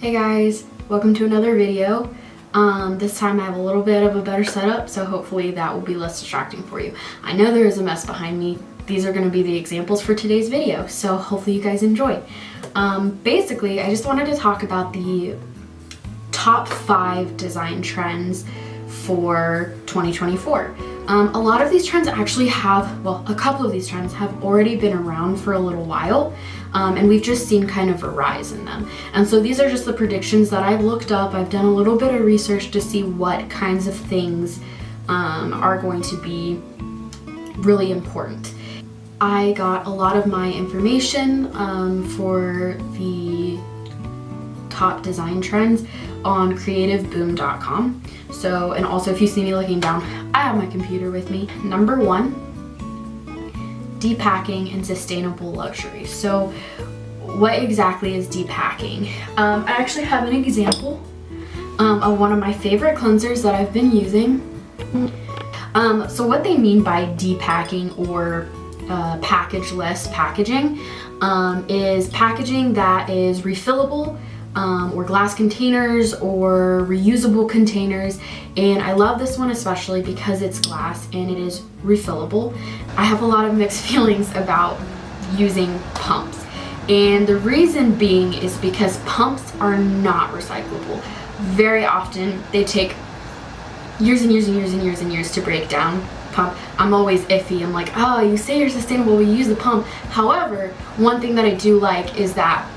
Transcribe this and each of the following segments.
Hey guys, welcome to another video. This time I have a little bit of a better setup, so hopefully that will be less distracting for you. I know there is a mess behind me. These are going to be the examples for today's video, so hopefully you guys enjoy. Basically, I just wanted to talk about the top 5 design trends for 2024. A lot of these trends actually have, well, a couple of these trends have already been around for a little while, and we've just seen kind of a rise in them. And so these are just the predictions that I've looked up. I've done a little bit of research to see what kinds of things are going to be really important. I got a lot of my information for the top design trends on creativeboom.com. So, and also if you see me looking down, I have my computer with me. Number 1, depacking and sustainable luxury. So what exactly is depacking? I actually have an example of one of my favorite cleansers that I've been using. So what they mean by depacking or package-less packaging is packaging that is refillable, or glass containers or reusable containers. And I love this one especially because it's glass and it is refillable. I have a lot of mixed feelings about using pumps, and the reason being is because pumps are not recyclable. Very often they take years and years and years and years and years to break down. Pump, I'm always iffy. I'm like, oh, you say you're sustainable, we use the pump. However, one thing that I do like is that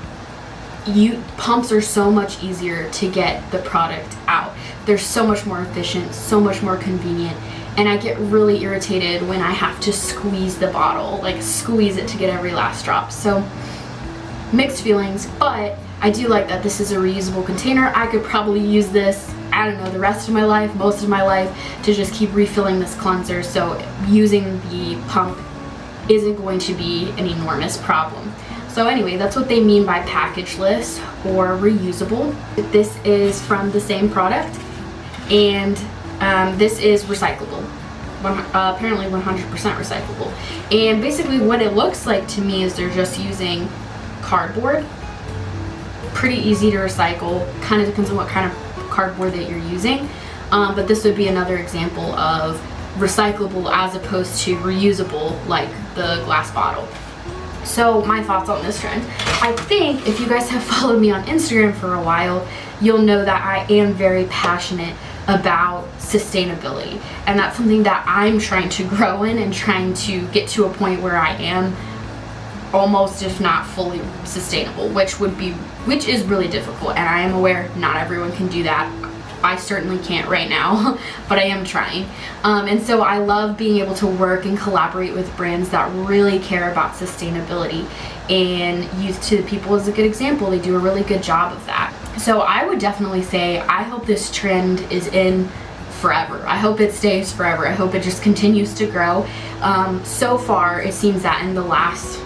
pumps are so much easier to get the product out. They're so much more efficient, so much more convenient, and I get really irritated when I have to squeeze the bottle, like squeeze it to get every last drop. So mixed feelings, but I do like that this is a reusable container. I could probably use this, I don't know, the rest of my life, most of my life, to just keep refilling this cleanser. So using the pump isn't going to be an enormous problem. So anyway, that's what they mean by packageless or reusable. This is from the same product, and this is recyclable. Apparently 100% recyclable. And basically what it looks like to me is they're just using cardboard. Pretty easy to recycle, kind of depends on what kind of cardboard that you're using. But this would be another example of recyclable as opposed to reusable, like the glass bottle. So my thoughts on this trend. I think if you guys have followed me on Instagram for a while, you'll know that I am very passionate about sustainability. And that's something that I'm trying to grow in and trying to get to a point where I am almost, if not fully sustainable, which is really difficult. And I am aware not everyone can do that. I certainly can't right now, but I am trying. And so I love being able to work and collaborate with brands that really care about sustainability, and Youth to the People is a good example. They do a really good job of that. So I would definitely say I hope this trend is in forever. I hope it stays forever. I hope it just continues to grow. So far it seems that in the last,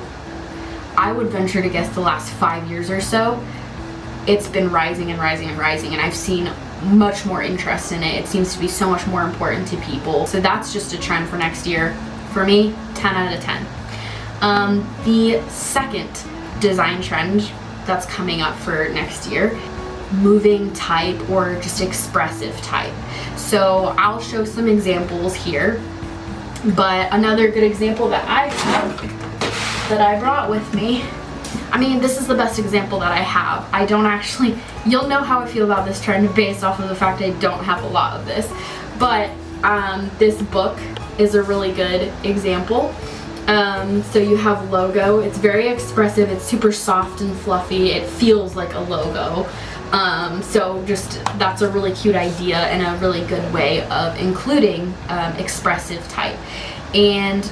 I would venture to guess the last 5 years or so, it's been rising and rising and rising, and I've seen much more interest in it. It seems to be so much more important to people. So that's just a trend for next year. For me, 10 out of 10. The second design trend that's coming up for next year, moving type or just expressive type. So I'll show some examples here, but another good example that I have that I brought with me, I mean, this is the best example that I have. I don't actually, you'll know how I feel about this trend based off of the fact I don't have a lot of this, but this book is a really good example. So you have logo. It's very expressive. It's super soft and fluffy. It feels like a logo. So just, that's a really cute idea and a really good way of including expressive type. And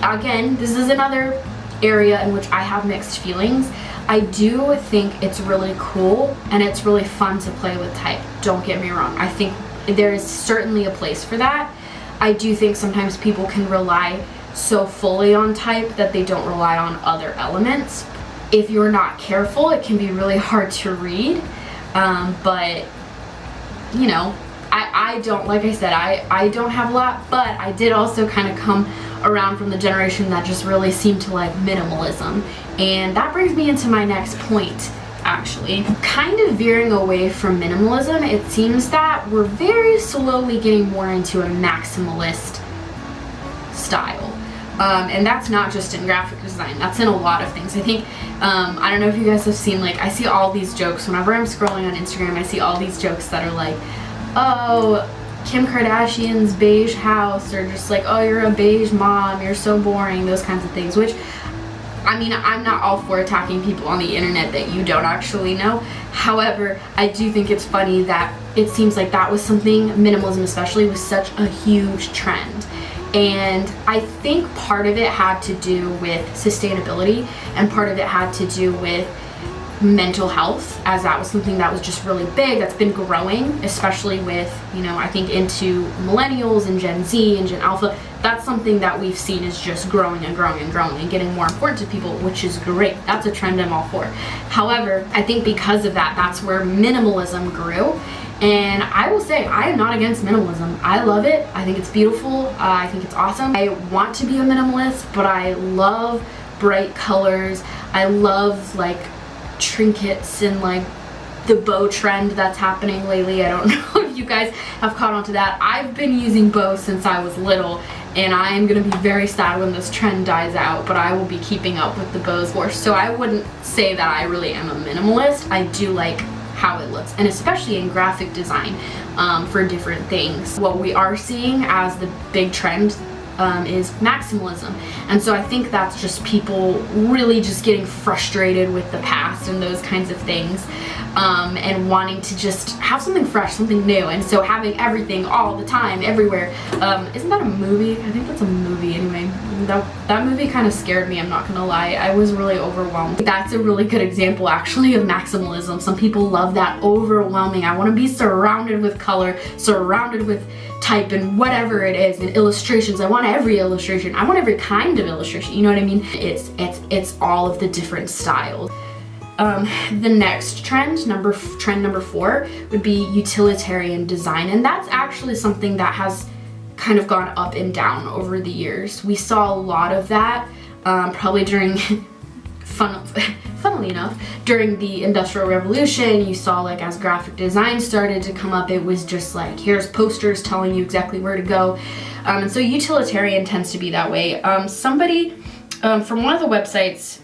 again, this is another area in which I have mixed feelings. I do think it's really cool and it's really fun to play with type. Don't get me wrong. I think there is certainly a place for that. I do think sometimes people can rely so fully on type that they don't rely on other elements. If you're not careful, it can be really hard to read. But you know, I don't, like I said, I don't have a lot, but I did also kind of come around from the generation that just really seemed to like minimalism. And that brings me into my next point, actually. Kind of veering away from minimalism, it seems that we're very slowly getting more into a maximalist style. And that's not just in graphic design, that's in a lot of things. I think, I don't know if you guys have seen, like, I see all these jokes whenever I'm scrolling on Instagram. I see all these jokes that are like, oh, Kim Kardashian's beige house, or just like, oh, you're a beige mom, you're so boring, those kinds of things, which, I mean, I'm not all for attacking people on the internet that you don't actually know. However, I do think it's funny that it seems like that was something, minimalism especially, was such a huge trend. And I think part of it had to do with sustainability, and part of it had to do with mental health, as that was something that was just really big, that's been growing, especially with, you know, I think into millennials and Gen Z and Gen Alpha. That's something that we've seen is just growing and growing and growing and getting more important to people, which is great. That's a trend I'm all for. However, I think because of that, that's where minimalism grew. And I will say, I am not against minimalism. I love it. I think it's beautiful. I think it's awesome. I want to be a minimalist, but I love bright colors. I love, like, trinkets and, like, the bow trend that's happening lately. I don't know if you guys have caught on to that. I've been using bows since I was little, and I am going to be very sad when this trend dies out, but I will be keeping up with the bows more. So I wouldn't say that I really am a minimalist. I do like how it looks, and especially in graphic design, for different things. What we are seeing as the big trend is maximalism, and so I think that's just people really just getting frustrated with the past and those kinds of things, and wanting to just have something fresh, something new, and so having everything all the time, everywhere. Isn't that a movie? I think that's a movie anyway. That movie kind of scared me, I'm not gonna lie. I was really overwhelmed. That's a really good example actually of maximalism. Some people love that overwhelming, I want to be surrounded with color, surrounded with type and whatever it is, and illustrations. I want every illustration. I want every kind of illustration, you know what I mean? It's all of the different styles. The next trend number 4 would be utilitarian design, and that's actually something that has kind of gone up and down over the years. We saw a lot of that probably during funnily enough, during the Industrial Revolution. You saw, like, as graphic design started to come up, it was just like, here's posters telling you exactly where to go. And so utilitarian tends to be that way. Somebody from one of the websites,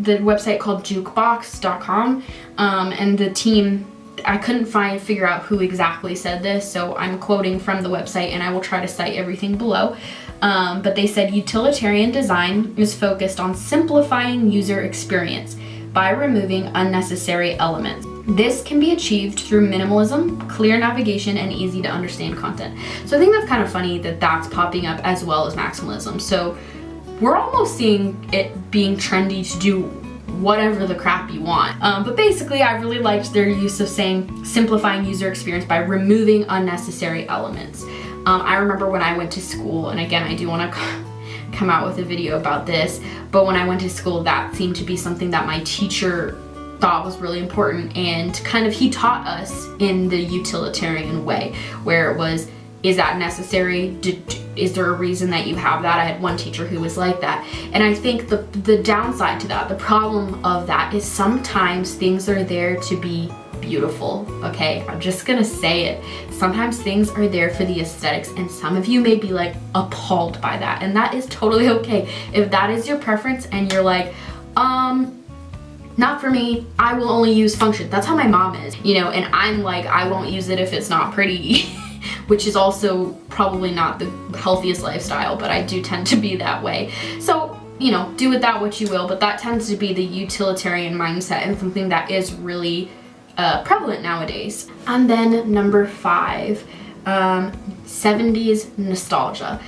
the website called jukebox.com, and the team, I couldn't figure out who exactly said this, so I'm quoting from the website, and I will try to cite everything below. But they said utilitarian design is focused on simplifying user experience by removing unnecessary elements. This can be achieved through minimalism, clear navigation, and easy to understand content. So I think that's kind of funny that that's popping up as well as maximalism. So we're almost seeing it being trendy to do whatever the crap you want. But basically, I really liked their use of saying simplifying user experience by removing unnecessary elements. I remember when I went to school, and again, I do want to come out with a video about this, but when I went to school, that seemed to be something that my teacher thought was really important, and kind of he taught us in the utilitarian way, where it was, is that necessary? Is there a reason that you have that? I had one teacher who was like that. And I think the downside to that, the problem of that, is sometimes things are there to be beautiful, okay? I'm just gonna say it. Sometimes things are there for the aesthetics, and some of you may be like appalled by that, and that is totally okay. If that is your preference and you're like, not for me, I will only use function. That's how my mom is, you know, and I'm like, I won't use it if it's not pretty. Which is also probably not the healthiest lifestyle, but I do tend to be that way. So, you know, do with that what you will, but that tends to be the utilitarian mindset, and something that is really prevalent nowadays. And then number 5, 70s nostalgia.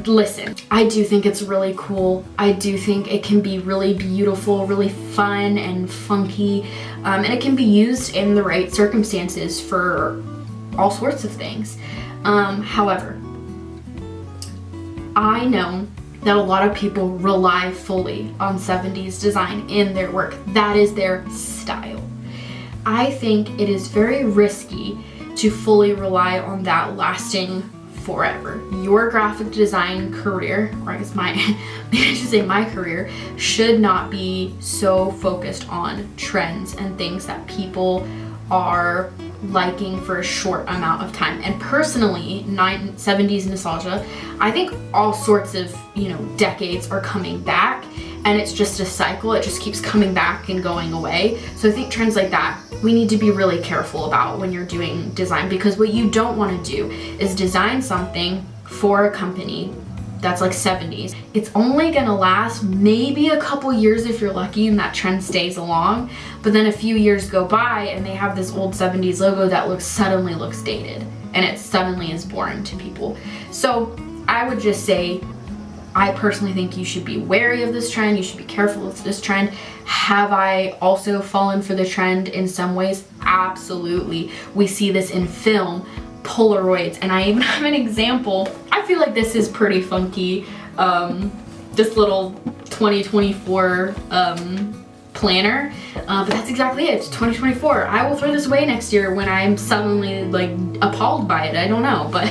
Listen, I do think it's really cool. I do think it can be really beautiful, really fun and funky, and it can be used in the right circumstances for all sorts of things. However, I know that a lot of people rely fully on 70s design in their work. That is their style. I think it is very risky to fully rely on that lasting forever. Your graphic design career, or I guess maybe I should say my career, should not be so focused on trends and things that people are liking for a short amount of time. And personally, 70s nostalgia, I think all sorts of, decades are coming back, and it's just a cycle. It just keeps coming back and going away. So I think trends like that, we need to be really careful about when you're doing design, because what you don't want to do is design something for a company that's like 70s. It's only gonna last maybe a couple years if you're lucky and that trend stays along, but then a few years go by and they have this old 70s logo that suddenly looks dated, and it suddenly is boring to people. So I would just say, I personally think you should be wary of this trend. You should be careful with this trend. Have I also fallen for the trend in some ways? Absolutely. We see this in film, Polaroids, and I even have an example. I feel like this is pretty funky. This little 2024 planner, but that's exactly it. It's 2024. I will throw this away next year when I'm suddenly appalled by it. I don't know, but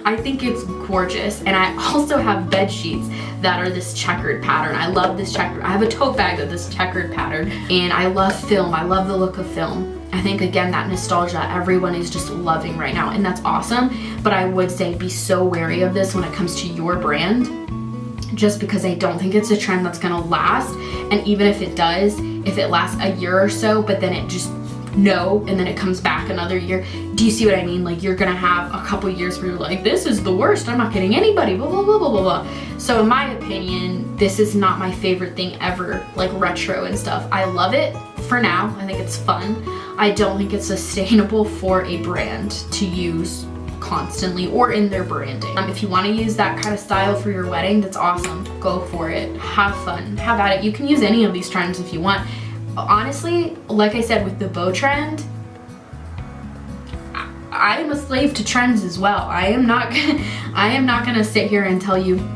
I think it's gorgeous. And I also have bed sheets that are this checkered pattern. I love this checkered. I have a tote bag of this checkered pattern, and I love film. I love the look of film. I think, again, that nostalgia everyone is just loving right now, and that's awesome. But I would say be so wary of this when it comes to your brand, just because I don't think it's a trend that's gonna last. And even if it does, if it lasts a year or so, but then it just and then it comes back another year. Do you see what I mean? You're gonna have a couple years where you're like, this is the worst, I'm not getting anybody, blah, blah, blah, blah, blah, blah. So in my opinion, this is not my favorite thing ever, retro and stuff. I love it for now. I think it's fun. I don't think it's sustainable for a brand to use constantly or in their branding. If you want to use that kind of style for your wedding, that's awesome. Go for it. Have fun. Have at it. You can use any of these trends if you want. Honestly, like I said with the bow trend, I am a slave to trends as well. I am not gonna sit here and tell you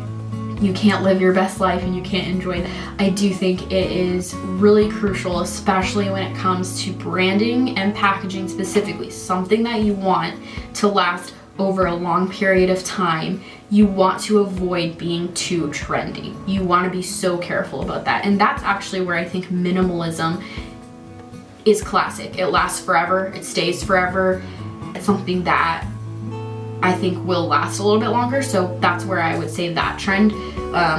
you can't live your best life and you can't enjoy that. I do think it is really crucial, especially when it comes to branding and packaging specifically, something that you want to last over a long period of time. You want to avoid being too trendy. You want to be so careful about that. And that's actually where I think minimalism is classic. It lasts forever. It stays forever. It's something that I think will last a little bit longer. So that's where I would say that trend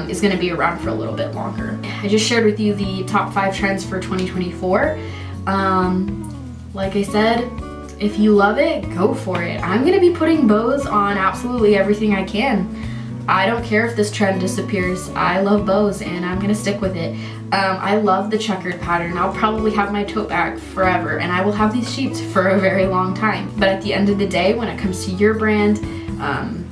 is going to be around for a little bit longer. I just shared with you the top 5 trends for 2024. Like I said, if you love it, go for it. I'm going to be putting bows on absolutely everything I can. I don't care if this trend disappears. I love bows and I'm going to stick with it. I love the checkered pattern. I'll probably have my tote bag forever, and I will have these sheets for a very long time. But at the end of the day, when it comes to your brand,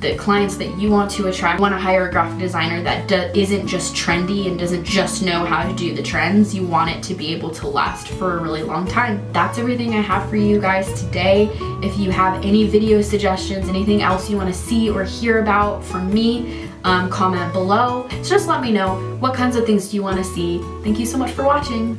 the clients that you want to attract, you want to hire a graphic designer that isn't just trendy and doesn't just know how to do the trends. You want it to be able to last for a really long time. That's everything I have for you guys today. If you have any video suggestions, anything else you want to see or hear about from me, comment below. So just let me know, what kinds of things do you want to see. Thank you so much for watching.